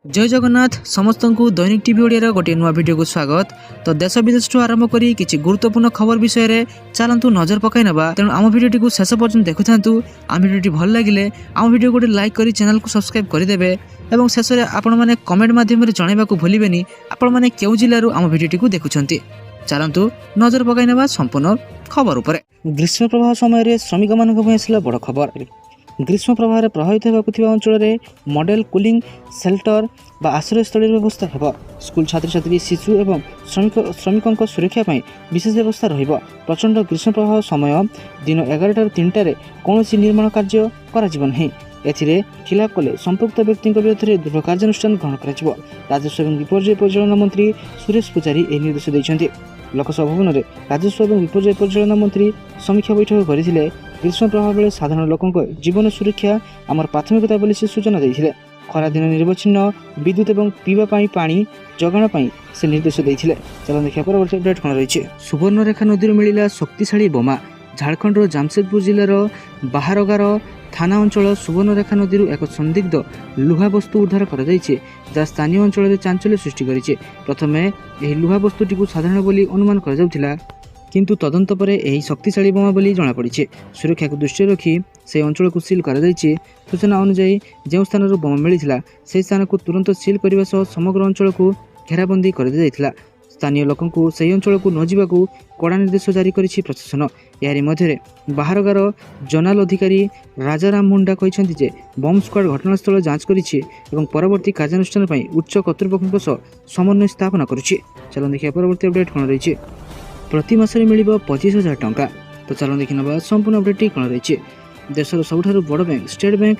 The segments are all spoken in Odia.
जय जगन्नाथ समस्त को दैनिक टीवी ओडिया गोटे नुआ वीडियो को स्वागत। तो देश विदेश आरंभ करी किछि गुरुत्वपूर्ण खबर विषय रे चलंतु नजर पकाई नबा। तेणु आम वीडियो को शेष पर्यंत देखुथांतु। आम वीडियो भल लागिले आम वीडियो गोटे लाइक करी चैनल को सब्सक्राइब कर देबे एवं शेष रे आपण माने कमेंट माध्यम रे जणाइबा को भूलिबेनी आपण माने केउ जिल्ला रु आम वीडियो को देखुछंती। चलंतु नजर पकाई नबा संपूर्ण खबर उपरे। ग्रीष्म प्रवाह समय रे श्रमिक मानक पय आसला बड़ खबर। ग्रीष्म प्रभाव प्रभावित होगा अंचल में मॉडल कूलिंग सेल्टर बा आश्रयस्थल व्यवस्था हो। स्कूल छात्र छात्री शिशु एवं श्रमिकों सुरक्षा पर विशेष व्यवस्था रहिब। प्रचंड ग्रीष्म प्रभाव समय दिन 11 3 कौन निर्माण कार्य कर खिलाफ कले संपुक्त व्यक्ति विरुद्ध दृढ़ कार्यानुष्ठान ग्रहण कर। राजस्व एवं विपर्यय परिचालना मंत्री सुरेश पूजारी यह निर्देश देते। लोकसभा भवन में राजस्व एवं विपर्यय परिचालना मंत्री समीक्षा बैठक करते। ग्रीष्म प्रभाव बेले साधारण लोकों जीवन सुरक्षा आमर प्राथमिकता बोली से सूचना देते। खरा दिन निर्वच्छिन्न विद्युत एवं पीवा पानी जगाण से निर्देश देते। चलो देखिए परवर्ती अपडेट कौन रही। सुवर्णरेखा नदी मिला शक्तिशाली बोमा। झारखंड जामशेदपुर जिलार बाहारगार थाना अंचल सुवर्णरेखा नदी एक संदिग्ध लुहा वस्तु उद्धार कर जहाँ स्थानीय अंचल में चांचल्य सृष्टि करिछि। प्रथमे यह लुहा वस्तुटी साधारण बोली अनुमान कर किंतु तदंत पर यही शक्तिशाली बोमा बोली जमापड़ी। सुरक्षा को दृष्टि रखी से अंचल को सील कर सूचना अनुसार जो स्थान बोमा मिलता से स्थान को तुरंत सील करने समग्र अंचल को घेराबंदी कर स्थानीय लोकों से अंचल को न जावाक कड़ा निर्देश जारी करिछि प्रशासन। यारी मध्य बाहारगार जोनाल अधिकारी राजाराम मुंडा कहते बम स्क्वाड घटनास्थल जांच करिछि एवं परवर्ती कार्यानुष्ठान पर उच्च कर्तृपक्षों सह समन्वय स्थापना करुछि। चलो देखिए परवर्ती अपडेट कौन रही। प्रति मासरे मिल 25,000 टंका। तो चलो देखि नबा संपूर्ण अपडेट कौन रही। देशर सबुठारु बड़ बैंक स्टेट बैंक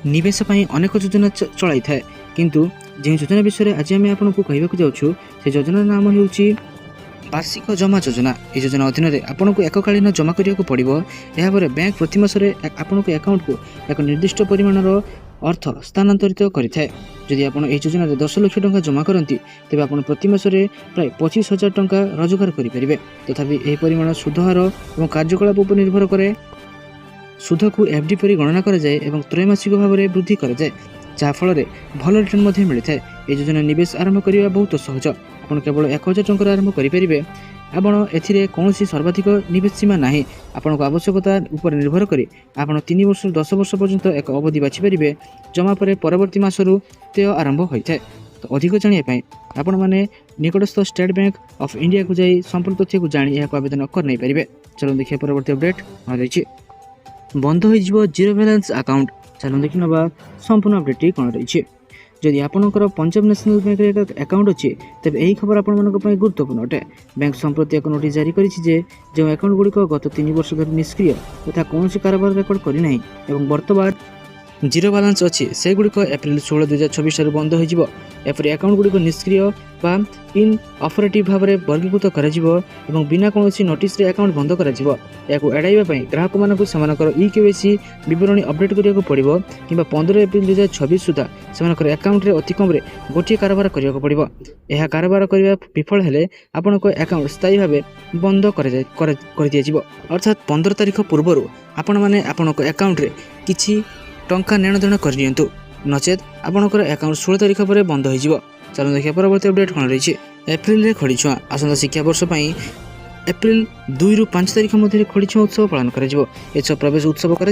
निवेश पर अनेक योजना चलाई थाए किंतु जो योजना विषय आज आम आपको कहवाक जाऊँ से योजना नाम हो वार्षिक जमा योजना। ये योजना अधीन में आपको एककालीन जमा करने पड़ो। यापर बैंक प्रति मासरे आपको अकाउंट को एक निर्दिष्ट परिमाणर अर्थ स्थानांतरित करें। जदि आप योजना 10 लाख टंका जमा करती तेज आप प्रति मासरे प्राय 25,000 टंका रोजगार करेंगे। तथापि यह परिमाण सुध हार और कार्यकलाप पर निर्भर करे। सुध को एफडी पर गणना कराए और त्रैमासिक भाव में वृद्धि कराए जहाँफल भल रिटर्न मिलता है। ये योजना निवेश आरंभ करने बहुत सहज। आप केवल 1,000 टंका आरंभ करेंगे। आपण एथिरे कौन सर्वाधिक निवेश सीमा ना। आपण आवश्यकता उपर निर्भर करी आपण 3 वर्ष 10 वर्ष पर्यंत एक अवधि बाछिपारे जमा पर परवर्ती मासरू देय आरंभ होता है। तो अधिक जानापी आपण मैंने निकटस्थ स्टेट बैंक ऑफ इंडिया को जाई संपूर्ण तथ्य को जानी यह आवेदन कर नहीं पारे। चलो देखिए परवर्ती अपडेट रही। बंद हो जीरो बैलेंस अकाउंट। चलो देखि नबा संपूर्ण अपडेट कौन रही। जदि आपणकर पंजाब नेशनल बैंक एक अकाउंट अच्छी तेज यही खबर आपण गुरुत्वपूर्ण अटे। बैंक संप्रति एक नोटिस जारी करिछि जो अकाउंट गुड़िक गत 3 वर्ष धरी निष्क्रिय तथा कौन कारोबार रेकर्ड करना और बर्तमान जीरो बैलेंस अच्छी से गुड़िक एप्रिल 16 2024 बंद हो। एपरी अकाउंट गुड़िक निष्क्रिय बा इन ऑपरेटिव भाव में वर्गीकृत कर बिना कौन नोटिस अकाउंट बंद कर एड़ाइवाई ग्राहक मानक इकेवाईसी विवरणी अपडेट करने पड़ो कि 15 एप्रिल 2026 सुधा से अकाउंट रे अति कम गोटे कारोबार करने पड़ो। यह कारोबार करने विफल हेले आपण अकाउंट स्थायी भाव बंद कर दिया। अर्थात 15 तारीख पूर्व आपण मैंने आपण अकाउंट रे किछि टंका नेण देण करनियंतु नचेत आपणकर अकाउंट 16 तारीख पर बंद हो। चलो देखिए परवर्ती अपडेट कौन रही। एप्रिल रे खड़ी छुआ आसंता शिक्षा वर्ष एप्रिल 2 ରୁ 5 तारीख मध्य खड़ी छुआ उत्सव पालन कर प्रवेश उत्सव कर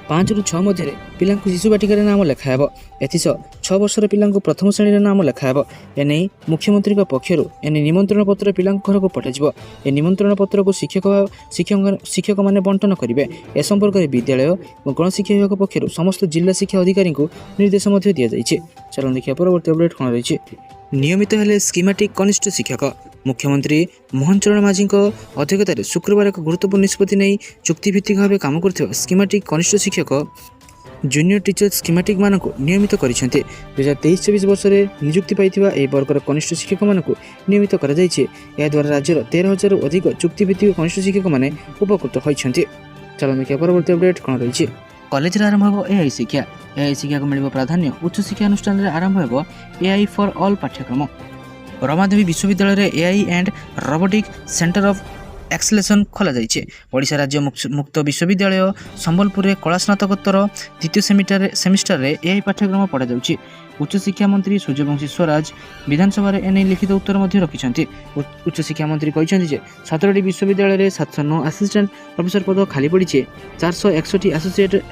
5 ରୁ 6 मध्य पिला शिशु बाटिकार नाम लेखाब। एथिस 6 वर्षर पिला प्रथम श्रेणी नाम लेखाब। एने मुख्यमंत्री पक्षर एने निमंत्रण पत्र पिला घर को पठाଯିବ। ए निमंत्रण पत्र को शिक्षक माने बंटन करेंगे। ए संपर्क में विद्यालय और गणशिक्षा विभाग पक्षर समस्त जिला शिक्षा अधिकारी को निर्देश दि जाइए। चलो देखिए परवर्ती अपडेट कौन रही। नियमित हेले स्कीमेटिक कनिष्ठ शिक्षक। मुख्यमंत्री मोहन चरण माझी अध्यक्षतार शुक्रवार एक गुरुत्वपूर्ण निष्पत्ति नहीं चुक्तिभित्तिक भाव काम कर स्कीमेटिक कनिष्ठ शिक्षक जूनियर टीचर स्कीमेटिक मानक नियमित कर 2023-24 वर्ष में नियुक्ति पाई वर्गर कनिष्ठ शिक्षक मानक नियमित कर द्वारा राज्यर 13,000 अधिक चुक्तिभित्तिक कनिष्ठ शिक्षक मैंने उपकृत होती। चलो देखिए परवर्ती अपडेट कौन रही। कॉलेज आरंभ हो एआई शिक्षा। एआई शिक्षा को मिल प्राधान्य उच्च शिक्षा अनुष्ठान आरंभ हो एआई फॉर ऑल पाठ्यक्रम। रमादेवी विश्वविद्यालय रे AI and robotic centre of acceleration खोल जाइए। ओडिशा राज्य मुक्त विश्वविद्यालय संबलपुर कला स्नातकोत्तर द्वितीय सेमिस्टर रे एआई पाठ्यक्रम पढ़ा जाउछि। ଉଚ୍ଚଶିକ୍ଷା ମନ୍ତ୍ରୀ ସୂର୍ଯ୍ୟବଂଶୀ ସ୍ୱରାଜ ବିଧାନସଭାରେ ଏନେଇ ଲିଖିତ ଉତ୍ତର ମଧ୍ୟ ରଖିଛନ୍ତି। ଉଚ୍ଚଶିକ୍ଷା ମନ୍ତ୍ରୀ କହିଛନ୍ତି ଯେ 17ଟି ବିଶ୍ୱବିଦ୍ୟାଳୟରେ 709 ଆସିଷ୍ଟାଣ୍ଟ ପ୍ରଫେସର ପଦ ଖାଲି ପଡ଼ିଛି। 461ଟି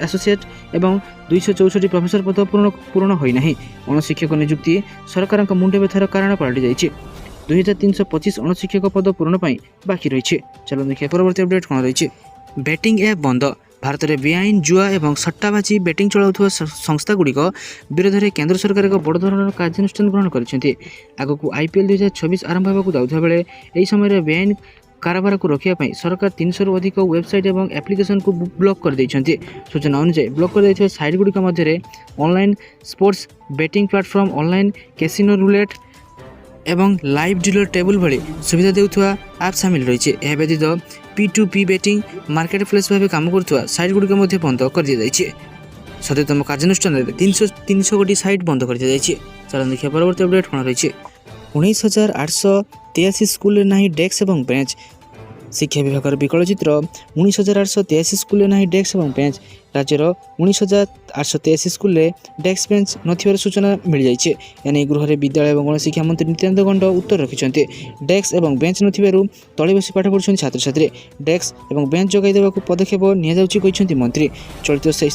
ଆସୋସିଏଟ୍ ଏବଂ 264ଟି ପ୍ରଫେସର ପଦ ପୂରଣ ହୋଇନାହିଁ। ଅଣଶିକ୍ଷକ ନିଯୁକ୍ତି ସରକାରଙ୍କ ମୁଣ୍ଡ ବ୍ୟଥାର କାରଣ ପାଲଟି ଯାଇଛି। 2325 ଅଣଶିକ୍ଷକ ପଦ ପୂରଣ ପାଇଁ ବାକି ରହିଛି। ଚାଲନ୍ତୁ ଦେଖିବା ପରବର୍ତ୍ତୀ ଅପଡେଟ୍ କ'ଣ ରହିଛି। ବେଟିଂ ଆପ୍ ବନ୍ଦ। ଭାରତରେ ବେଆଇନ ଜୁଆ ଏବଂ ସଟ୍ଟାବାଜି ବେଟିଂ ଚଳାଉଥିବା ସଂସ୍ଥାଗୁଡ଼ିକ ବିରୋଧରେ କେନ୍ଦ୍ର ସରକାର ଏକ ବଡ଼ ଧରଣର କାର୍ଯ୍ୟାନୁଷ୍ଠାନ ଗ୍ରହଣ କରିଛନ୍ତି। ଆଗକୁ IPL 2024 ଆରମ୍ଭ ହେବାକୁ ଯାଉଥିବା ବେଳେ ଏହି ସମୟରେ ବେଆଇନ କାରବାରକୁ ରୋକିବା ପାଇଁ ସରକାର 300ରୁ ଅଧିକ ୱେବସାଇଟ୍ ଏବଂ ଆପ୍ଲିକେସନକୁ ବ୍ଲକ୍ କରିଦେଇଛନ୍ତି। ସୂଚନା ଅନୁଯାୟୀ ବ୍ଲକ୍ କରାଯାଇଥିବା ସାଇଟ୍ଗୁଡ଼ିକ ମଧ୍ୟରେ online sports betting platform, online casino, roulette ଏବଂ ଲାଇଭ୍ ଡିଲର ଟେବୁଲ ଭଳି ସୁବିଧା ଦେଉଥିବା ଆପ୍ ସାମିଲ ରହିଛି। ଏହା ବ୍ୟତୀତ P2P ବେଟିଂ ମାର୍କେଟ ପ୍ଲେସ୍ ଭାବେ କାମ କରୁଥିବା ସାଇଟ୍ଗୁଡ଼ିକ ମଧ୍ୟ ବନ୍ଦ କରିଦିଆଯାଇଛି। ସଦ୍ୟତମ କାର୍ଯ୍ୟାନୁଷ୍ଠାନରେ 300 ଗୋଟି ସାଇଟ୍ ବନ୍ଦ କରିଦିଆଯାଇଛି। ଚାଲନ୍ତୁ ଦେଖିବା ପରବର୍ତ୍ତୀ ଅପଡେଟ୍ କ'ଣ ରହିଛି। 19,883 ସ୍କୁଲରେ ନାହିଁ ଡେସ୍କ ଏବଂ ବେଞ୍ଚ। ଶିକ୍ଷା ବିଭାଗର ବିକଳ ଚିତ୍ର। 19,883 ସ୍କୁଲରେ ନାହିଁ ଡେସ୍କ ଏବଂ ବେଞ୍ଚ। ରାଜ୍ୟର 19,883 ସ୍କୁଲରେ ଡେସ୍କ ବେଞ୍ଚ ନଥିବାର ସୂଚନା ମିଳିଯାଇଛି। ଏନେଇ ଗୃହରେ ବିଦ୍ୟାଳୟ ଏବଂ ଗଣଶିକ୍ଷା ମନ୍ତ୍ରୀ ନିତ୍ୟାନନ୍ଦ ଗଣ୍ଡ ଉତ୍ତର ରଖିଛନ୍ତି। ଡେସ୍କ ଏବଂ ବେଞ୍ଚ ନଥିବାରୁ ତଳେ ବସି ପାଠ ପଢ଼ୁଛନ୍ତି ଛାତ୍ରଛାତ୍ରୀ। ଡେସ୍କ ଏବଂ ବେଞ୍ଚ ଯୋଗାଇ ଦେବାକୁ ପଦକ୍ଷେପ ନିଆଯାଉଛି କହିଛନ୍ତି ମନ୍ତ୍ରୀ।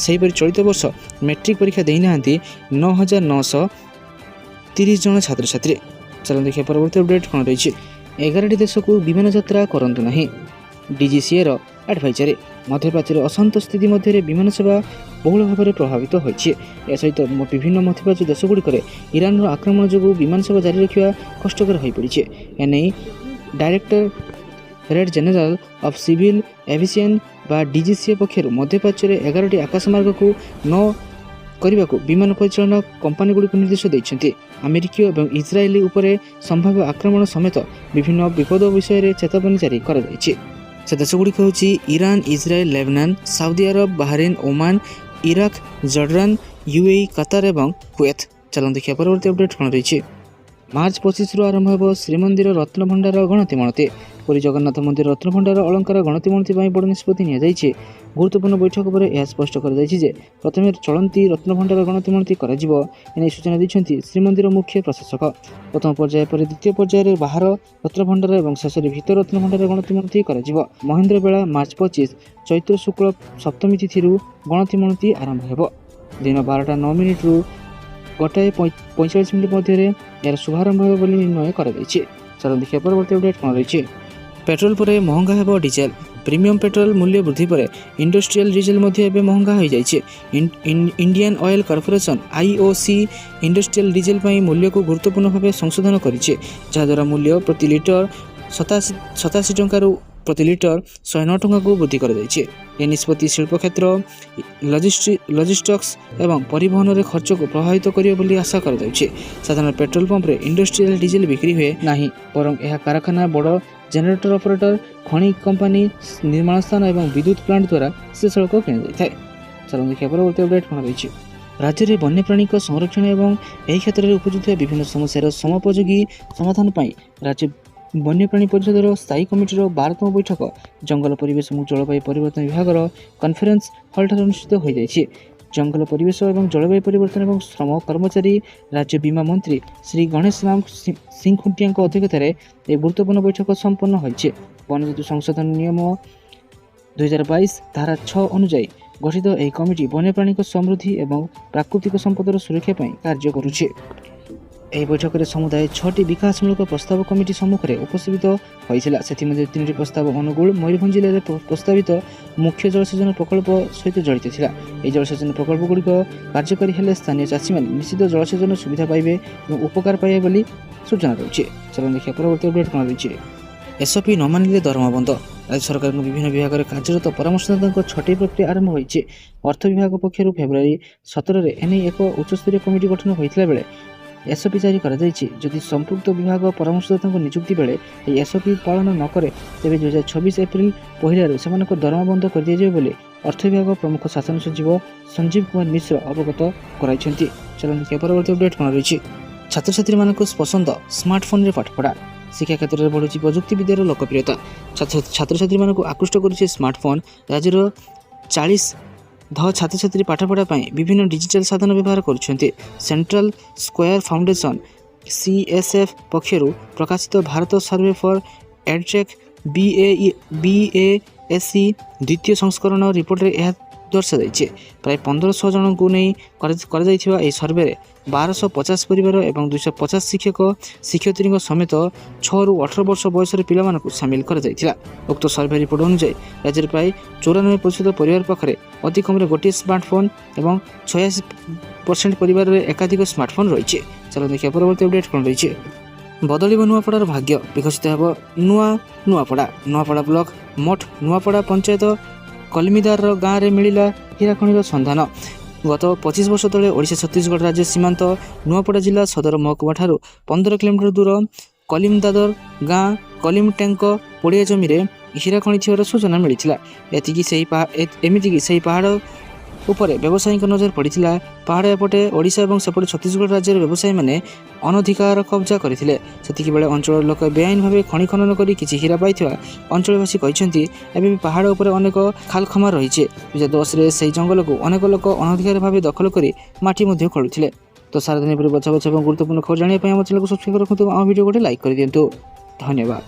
ସେହିପରି ଚଳିତ ବର୍ଷ ମେଟ୍ରିକ୍ ପରୀକ୍ଷା ଦେଇନାହାନ୍ତି 9,930 ଜଣ ଛାତ୍ରଛାତ୍ରୀ। ଚାଲନ୍ତୁ ଦେଖିବା ପରବର୍ତ୍ତୀ ଅପଡେଟ୍ କ'ଣ ରହିଛି। 11ଟି ଦେଶକୁ ବିମାନ ଯାତ୍ରା କରନ୍ତୁ ନାହିଁ। DGCAର ଆଡଭାଇଜରୀ। ମଧ୍ୟପ୍ରାଚ୍ୟରେ ଅଶାନ୍ତ ସ୍ଥିତି ମଧ୍ୟରେ ବିମାନ ସେବା ବହୁଳ ଭାବରେ ପ୍ରଭାବିତ ହୋଇଛି। ଏସହିତ ବିଭିନ୍ନ ମଧ୍ୟପ୍ରାଚ୍ୟ ଦେଶଗୁଡ଼ିକରେ ଇରାନର ଆକ୍ରମଣ ଯୋଗୁଁ ବିମାନ ସେବା ଜାରି ରଖିବା କଷ୍ଟକର ହୋଇପଡ଼ିଛି। ଏନେଇ ଡାଇରେକ୍ଟରେଟ୍ ଜେନେରାଲ ଅଫ୍ ସିଭିଲ୍ ଏଭିଏସିୟନ୍ ବା DGCA ପକ୍ଷରୁ ମଧ୍ୟପ୍ରାଚ୍ୟରେ 11ଟି ଆକାଶମାର୍ଗକୁ ନ କରିବାକୁ ବିମାନ ପରିଚାଳନା କମ୍ପାନୀଗୁଡ଼ିକୁ ନିର୍ଦ୍ଦେଶ ଦେଇଛନ୍ତି। ଆମେରିକୀୟ ଏବଂ ଇସ୍ରାଏଲି ଉପରେ ସମ୍ଭାବ୍ୟ ଆକ୍ରମଣ ସମେତ ବିଭିନ୍ନ ବିପଦ ବିଷୟରେ ଚେତାବନୀ ଜାରି କରାଯାଇଛି। ସେ ଦେଶଗୁଡ଼ିକ ହେଉଛି Iran, Israel, Lebanon, Saudi Arab, Bahrain, Oman, Iraq, Jordan, UAE, Qatar ଏବଂ କୁଏତ। ଚାଲନ୍ତୁ ଦେଖିବା ପରବର୍ତ୍ତୀ ଅପଡେଟ୍ କ'ଣ ରହିଛି। ମାର୍ଚ୍ଚ 25ରୁ ଆରମ୍ଭ ହେବ ଶ୍ରୀମନ୍ଦିର ରତ୍ନଭଣ୍ଡାର ଗଣତିମଣତି। ପୁରୀ ଜଗନ୍ନାଥ ମନ୍ଦିର ରତ୍ନଭଣ୍ଡାର ଅଳଙ୍କାର ଗଣତିମଣତି ପାଇଁ ବଡ଼ ନିଷ୍ପତ୍ତି ନିଆଯାଇଛି। ଗୁରୁତ୍ୱପୂର୍ଣ୍ଣ ବୈଠକ ପରେ ଏହା ସ୍ପଷ୍ଟ କରାଯାଇଛି ଯେ ପ୍ରଥମେ ଚଳନ୍ତି ରତ୍ନଭଣ୍ଡାର ଗଣତିମଣତି କରାଯିବ। ଏନେଇ ସୂଚନା ଦେଇଛନ୍ତି ଶ୍ରୀମନ୍ଦିର ମୁଖ୍ୟ ପ୍ରଶାସକ। ପ୍ରଥମ ପର୍ଯ୍ୟାୟ ପରେ ଦ୍ୱିତୀୟ ପର୍ଯ୍ୟାୟରେ ବାହାର ରତ୍ନଭଣ୍ଡାର ଏବଂ ଶେଷରେ ଭିତର ରତ୍ନଭଣ୍ଡାର ଗଣତିମଣତି କରାଯିବ। ମହେନ୍ଦ୍ର ବେଳା ମାର୍ଚ୍ଚ 25 ଚୈତ୍ର ଶୁକ୍ଳ ସପ୍ତମୀ ତିଥିରୁ ଗଣତିମଣତି ଆରମ୍ଭ ହେବ। ଦିନ 12ଟା 9 ମିନିଟ୍ରୁ 1:45 ମିନିଟ୍ ମଧ୍ୟରେ ଏହାର ଶୁଭାରମ୍ଭ ହେବ ବୋଲି ନିର୍ଣ୍ଣୟ କରାଯାଇଛି। ଚାଲନ୍ତୁ ଦେଖିବା ପରବର୍ତ୍ତୀ ଅପଡେଟ୍ କ'ଣ ରହିଛି। ପେଟ୍ରୋଲ ପରେ ମହଙ୍ଗା ହେବ ଡିଜେଲ। ପ୍ରିମିୟମ ପେଟ୍ରୋଲ ମୂଲ୍ୟ ବୃଦ୍ଧି ପରେ ଇଣ୍ଡଷ୍ଟ୍ରିଆଲ ଡିଜେଲ ମଧ୍ୟ ଏବେ ମହଙ୍ଗା ହୋଇଯାଇଛି। Indian oil corporation IOC industrial diesel ପାଇଁ ମୂଲ୍ୟକୁ ଗୁରୁତ୍ୱପୂର୍ଣ୍ଣ ଭାବେ ସଂଶୋଧନ କରିଛି, ଯାହାଦ୍ୱାରା ମୂଲ୍ୟ ପ୍ରତି ଲିଟର 87 ଟଙ୍କାରୁ ପ୍ରତି ଲିଟର 109 ଟଙ୍କାକୁ ବୃଦ୍ଧି କରାଯାଇଛି। ଏ ନିଷ୍ପତ୍ତି ଶିଳ୍ପ କ୍ଷେତ୍ର, ଲଜିଷ୍ଟିକ୍ସ ଏବଂ ପରିବହନରେ ଖର୍ଚ୍ଚକୁ ପ୍ରଭାବିତ କରିବ ବୋଲି ଆଶା କରାଯାଉଛି। ସାଧାରଣ ପେଟ୍ରୋଲ ପମ୍ପରେ ଇଣ୍ଡଷ୍ଟ୍ରିଆଲ ଡିଜେଲ ବିକ୍ରି ହୁଏ ନାହିଁ, ବରଂ ଏହା କାରଖାନା, ବଡ଼ ଜେନେରେଟର ଅପରେଟର, ଖଣି କମ୍ପାନୀ, ନିର୍ମାଣ ସ୍ଥାନ ଏବଂ ବିଦ୍ୟୁତ୍ ପ୍ଲାଣ୍ଟ ଦ୍ୱାରା ସିଧାସଳଖ କିଣାଯାଇଥାଏ। ଚାଲନ୍ତୁ ଦେଖିବା ପରବର୍ତ୍ତୀ ଅପଡେଟ୍ କ'ଣ ରହିଛି। ରାଜ୍ୟରେ ବନ୍ୟପ୍ରାଣୀଙ୍କ ସଂରକ୍ଷଣ ଏବଂ ଏହି କ୍ଷେତ୍ରରେ ଉପୁଜୁଥିବା ବିଭିନ୍ନ ସମସ୍ୟାର ସମୋପଯୋଗୀ ସମାଧାନ ପାଇଁ ରାଜ୍ୟ ବନ୍ୟପ୍ରାଣୀ ପରିଷଦର ସ୍ଥାୟୀ କମିଟିର 12ତମ ବୈଠକ ଜଙ୍ଗଲ ପରିବେଶ ଏବଂ ଜଳବାୟୁ ପରିବର୍ତ୍ତନ ବିଭାଗର କନଫରେନ୍ସ ହଲ୍ଠାରେ ଅନୁଷ୍ଠିତ ହୋଇଯାଇଛି। ଜଙ୍ଗଲ ପରିବେଶ ଏବଂ ଜଳବାୟୁ ପରିବର୍ତ୍ତନ ଏବଂ ଶ୍ରମ କର୍ମଚାରୀ ରାଜ୍ୟ ବୀମା ମନ୍ତ୍ରୀ ଶ୍ରୀ ଗଣେଶ ରାମ ସିଂ ଖୁଣ୍ଟିଆଙ୍କ ଅଧ୍ୟକ୍ଷତାରେ ଏହି ଗୁରୁତ୍ୱପୂର୍ଣ୍ଣ ବୈଠକ ସମ୍ପନ୍ନ ହୋଇଛି। ବନ୍ୟଜନ୍ତୁ ସଂଶୋଧନ ନିୟମ 2022 ଧାରା 6 ଅନୁଯାୟୀ ଗଠିତ ଏହି କମିଟି ବନ୍ୟପ୍ରାଣୀଙ୍କ ସମୃଦ୍ଧି ଏବଂ ପ୍ରାକୃତିକ ସମ୍ପଦର ସୁରକ୍ଷା ପାଇଁ କାର୍ଯ୍ୟ କରୁଛି। ଏହି ବୈଠକରେ ସମୁଦାୟ 6ଟି ବିକାଶମୂଳକ ପ୍ରସ୍ତାବ କମିଟି ସମ୍ମୁଖରେ ଉପସ୍ଥାପିତ ହୋଇଥିଲା। ସେଥିମଧ୍ୟରୁ 3ଟି ପ୍ରସ୍ତାବ ଅନୁଗୁଳ, ମୟୂରଭଞ୍ଜ ଜିଲ୍ଲାରେ ପ୍ରସ୍ତାବିତ ମୁଖ୍ୟ ଜଳସେଚନ ପ୍ରକଳ୍ପ ସହିତ ଜଡ଼ିତ ଥିଲା। ଏହି ଜଳସେଚନ ପ୍ରକଳ୍ପଗୁଡ଼ିକ କାର୍ଯ୍ୟକାରୀ ହେଲେ ସ୍ଥାନୀୟ ଚାଷୀମାନେ ନିଶ୍ଚିତ ଜଳସେଚନ ସୁବିଧା ପାଇବେ ଏବଂ ଉପକାର ପାଇବେ ବୋଲି ସୂଚନା ରହିଛି। ଚାଲନ୍ତୁ ଦେଖିବା ପରବର୍ତ୍ତୀ ଅପଡେଟ୍ କ'ଣ ରହିଛି। SOP ନ ମାନିଲେ ଦରମା ବନ୍ଦ। ରାଜ୍ୟ ସରକାରଙ୍କ ବିଭିନ୍ନ ବିଭାଗରେ କାର୍ଯ୍ୟରତ ପରାମର୍ଶଦାତାଙ୍କ 6ଟି ପ୍ରକ୍ରିୟା ଆରମ୍ଭ ହୋଇଛି। ଅର୍ଥ ବିଭାଗ ପକ୍ଷରୁ ଫେବୃଆରୀ 17ରେ ଏନେଇ ଏକ ଉଚ୍ଚସ୍ତରୀୟ କମିଟି ଗଠନ ହୋଇଥିଲା ବେଳେ SOP ଜାରି କରାଯାଇଛି। ଯଦି ସମ୍ପୃକ୍ତ ବିଭାଗ ପରାମର୍ଶଦାତାଙ୍କ ନିଯୁକ୍ତି ବେଳେ ଏହି SOP ପାଳନ ନ କରେ ତେବେ 2026 ଏପ୍ରିଲ 1ରୁ ସେମାନଙ୍କ ଦରମା ବନ୍ଦ କରିଦିଆଯିବ ବୋଲି ଅର୍ଥ ବିଭାଗ ପ୍ରମୁଖ ଶାସନ ସଚିବ ସଞ୍ଜୀବ କୁମାର ମିଶ୍ର ଅବଗତ କରାଇଛନ୍ତି। ଚାଲନ୍ତୁ ଦେଖିବା ପରବର୍ତ୍ତୀ ଅପଡେଟ୍ କ'ଣ ରହିଛି। ଛାତ୍ରଛାତ୍ରୀମାନଙ୍କୁ ପସନ୍ଦ ସ୍ମାର୍ଟଫୋନରେ ପାଠପଢ଼ା। ଶିକ୍ଷା କ୍ଷେତ୍ରରେ ବଢ଼ୁଛି ପ୍ରଯୁକ୍ତିବିଦ୍ୟାର ଲୋକପ୍ରିୟତା। ଛାତ୍ରଛାତ୍ରୀମାନଙ୍କୁ ଆକୃଷ୍ଟ କରୁଛି ସ୍ମାର୍ଟଫୋନ୍। ରାଜ୍ୟର ଛାତ୍ରଛାତ୍ରୀ ପାଠପଢ଼ା ପାଇଁ ବିଭିନ୍ନ ଡିଜିଟାଲ ସାଧନ ବ୍ୟବହାର କରୁଛନ୍ତି। ସେଣ୍ଟ୍ରାଲ ସ୍କୋୟାର ଫାଉଣ୍ଡେସନ CSF ପକ୍ଷରୁ ପ୍ରକାଶିତ ଭାରତ ସର୍ଭେ ଫର ଏଡ୍ଟେକ୍ BASE ଦ୍ୱିତୀୟ ସଂସ୍କରଣ ରିପୋର୍ଟରେ ଏହା ଦର୍ଶାଯାଇଛି। ପ୍ରାୟ 1500 ଜଣଙ୍କୁ ନେଇ କରାଯାଇଥିବା ଏହି ସର୍ଭେରେ 1250 ପରିବାର ଏବଂ 250 ଶିକ୍ଷକ ଶିକ୍ଷୟିତ୍ରୀଙ୍କ ସମେତ 6ରୁ 18 ବର୍ଷ ବୟସର ପିଲାମାନଙ୍କୁ ସାମିଲ କରାଯାଇଥିଲା। ଉକ୍ତ ସର୍ଭେ ରିପୋର୍ଟ ଅନୁଯାୟୀ ରାଜ୍ୟରେ ପ୍ରାୟ 94% ପରିବାର ପାଖରେ ଅତି କମ୍ରେ ଗୋଟିଏ ସ୍ମାର୍ଟଫୋନ୍ ଏବଂ 86% ପରିବାରରେ ଏକାଧିକ ସ୍ମାର୍ଟଫୋନ୍ ରହିଛି। ଚାଲ ଦେଖିବା ପରବର୍ତ୍ତୀ ଅପଡେଟ୍ କ'ଣ ରହିଛି। ବଦଳିବ ନୂଆପଡ଼ାର ଭାଗ୍ୟ, ବିକଶିତ ହେବ ନୂଆପଡ଼ା। ନୂଆପଡ଼ା ବ୍ଲକ ମୋଟ ନୂଆପଡ଼ା ପଞ୍ଚାୟତ କଲମିଦାର ଗାଁରେ ମିଳିଲା ହୀରା ଖଣିର ସନ୍ଧାନ। ଗତ 25 ବର୍ଷ ତଳେ ଓଡ଼ିଶା ଛତିଶଗଡ଼ ରାଜ୍ୟ ସୀମାନ୍ତ ନୂଆପଡ଼ା ଜିଲ୍ଲା ସଦର ମହକୁମା ଠାରୁ 15 କିଲୋମିଟର ଦୂର କଲିମଦାଦର ଗାଁ କଲିମଟେଙ୍କ ପଡ଼ିଆ ଜମିରେ ହୀରା ଖଣି ଥିବାର ସୂଚନା ମିଳିଥିଲା। ଏମିତିକି ସେହି ପାହାଡ଼ ଉପରେ ବ୍ୟବସାୟୀଙ୍କ ନଜର ପଡ଼ିଥିଲା। ପାହାଡ଼ ଏପଟେ ଓଡ଼ିଶା ଏବଂ ସେପଟେ ଛତିଶଗଡ଼ ରାଜ୍ୟର ବ୍ୟବସାୟୀମାନେ ଅନଧିକାର କବ୍ଜା କରିଥିଲେ। ସେତିକିବେଳେ ଅଞ୍ଚଳର ଲୋକ ବେଆଇନ ଭାବେ ଖଣି ଖନନ କରି କିଛି ହୀରା ପାଇଥିବା ଅଞ୍ଚଳବାସୀ କହିଛନ୍ତି। ଏବେ ବି ପାହାଡ଼ ଉପରେ ଅନେକ ଖାଲଖମା ରହିଛି। 2010ରେ ସେହି ଜଙ୍ଗଲକୁ ଅନେକ ଲୋକ ଅନଧିକାର ଭାବେ ଦଖଲ କରି ମାଟି ମଧ୍ୟ ଖୋଳୁଥିଲେ। ତ ସାରାଦିନ ପରେ ବଛା ବଛା ଏବଂ ଗୁରୁତ୍ୱପୂର୍ଣ୍ଣ ଖବର ଜାଣିବା ପାଇଁ ଆମ ଚ୍ୟାନେଲକୁ ସବସ୍କ୍ରାଇବ ରଖନ୍ତୁ। ଆମ ଭିଡ଼ିଓ ଗୋଟେ ଲାଇକ୍ କରିଦିଅନ୍ତୁ। ଧନ୍ୟବାଦ।